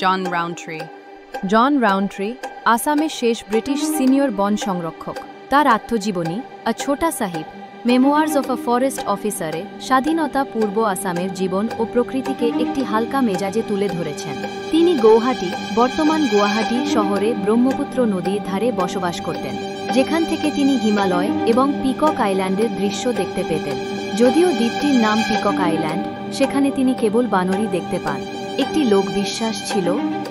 জন রাউন্ডট্রি। জন রাউন্ডট্রি আসামের শেষ British senior বন সংরক্ষক। তার আত্মজীবনী a Chota Sahib memoirs of a forest অফিসারে স্বাধীনতা পূর্ব আসামের জীবন ও প্রকৃতিকে একটি হালকা মেজাজে তুলে ধরেছেন। তিনি গৌহাটি, বর্তমান গুয়াহাটি শহরে ব্রহ্মপুত্র নদীর ধারে বসবাস করতেন, যেখান থেকে তিনি হিমালয় এবং পিকক আইল্যান্ডের দৃশ্য দেখতে পেতেন। যদিও দ্বীপটির নাম পিকক আইল্যান্ড, সেখানে তিনি কেবল বানরই দেখতে পান। একটি লোকবিশ্বাস ছিল,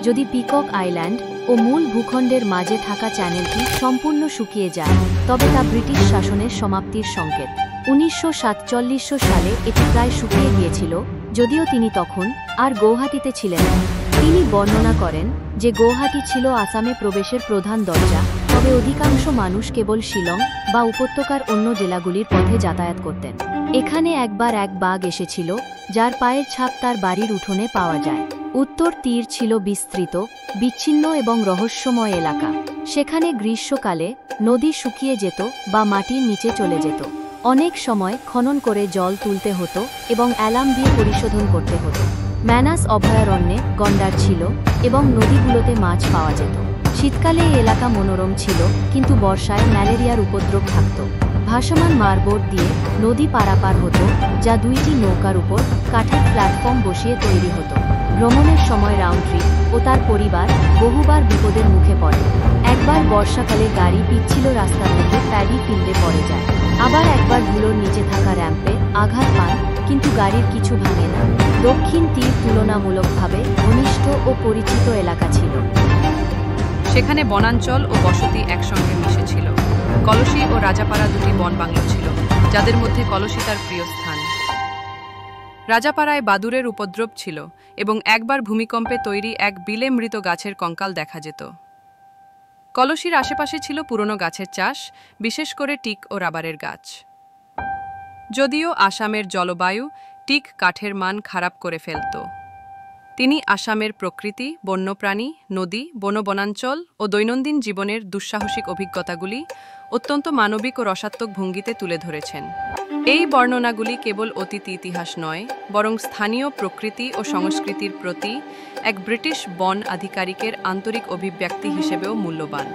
যদি পিকক আইল্যান্ড ও মূল ভূখণ্ডের মাঝে থাকা চ্যানেলটি সম্পূর্ণ শুকিয়ে যায়, তবে তা ব্রিটিশ শাসনের সমাপ্তির সংকেত। 1947 সালে এটি প্রায় শুকিয়ে গিয়েছিল, যদিও তিনি তখন আর গৌহাটিতে ছিলেন না। তিনি বর্ণনা করেন যে গৌহাটি ছিল আসামে প্রবেশের প্রধান দরজা, তবে অধিকাংশ মানুষ কেবল শিলং বা উপত্যকার অন্য জেলাগুলির পথে যাতায়াত করতেন। এখানে একবার এক বাঘ এসেছিল, যার পায়ের ছাপ তার বাড়ির উঠোনে পাওয়া যায়। উত্তর তীর ছিল বিস্তৃত, বিচ্ছিন্ন এবং রহস্যময় এলাকা। সেখানে গ্রীষ্মকালে নদী শুকিয়ে যেত বা মাটির নিচে চলে যেত। অনেক সময় খনন করে জল তুলতে হতো এবং অ্যালার্ম দিয়ে পরিশোধন করতে হতো। ম্যানাস অভয়ারণ্যে গন্ডার ছিল এবং নদীগুলোতে মাছ পাওয়া যেত। শীতকালে এই এলাকা মনোরম ছিল, কিন্তু বর্ষায় ম্যালেরিয়ার উপদ্রব থাকত। ভাসমান মারবোট দিয়ে নদী পারাপার হতো, যা দুইটি নৌকার উপর কাঠের প্ল্যাটফর্ম বসিয়ে তৈরি হতো। ভ্রমণের সময় রাউন্ডট্রি ও তার পরিবার বহুবার বিপদের মুখে পড়ে। একবার বর্ষাকালে গাড়ি পিচ্ছিল রাস্তা থেকে প্যাডি ফিল্ডে পড়ে যায়। আবার একবার ধুলোর নিচে থাকা র্যাম্পে আঘাত পান, কিন্তু গাড়ির কিছু ভাঙে না। দক্ষিণ তীর তুলনামূলকভাবে ঘনিষ্ঠ ও পরিচিত এলাকা ছিল। সেখানে বনাঞ্চল ও বসতি একসঙ্গে মিশেছিল। কলসি ও রাজাপাড়া দুটি বন বাংলো ছিল, যাদের মধ্যে কলসি তার প্রিয় স্থান। রাজাপাড়ায় বাদুড়ের উপদ্রব ছিল এবং একবার ভূমিকম্পে তৈরি এক বিলে মৃত গাছের কঙ্কাল দেখা যেত। কলসির আশেপাশে ছিল পুরনো গাছের চাষ, বিশেষ করে টিক ও রাবারের গাছ। যদিও আসামের জলবায়ু টিক কাঠের মান খারাপ করে ফেলত, তিনি আসামের প্রকৃতি, বন্যপ্রাণী, নদী, বনাঞ্চল ও দৈনন্দিন জীবনের দুঃসাহসিক অভিজ্ঞতাগুলি অত্যন্ত মানবিক ও রসাত্মক ভঙ্গিতে তুলে ধরেছেন। এই বর্ণনাগুলি কেবল অতীত ইতিহাস নয়, বরং স্থানীয় প্রকৃতি ও সংস্কৃতির প্রতি এক ব্রিটিশ বন আধিকারিকের আন্তরিক অভিব্যক্তি হিসেবেও মূল্যবান।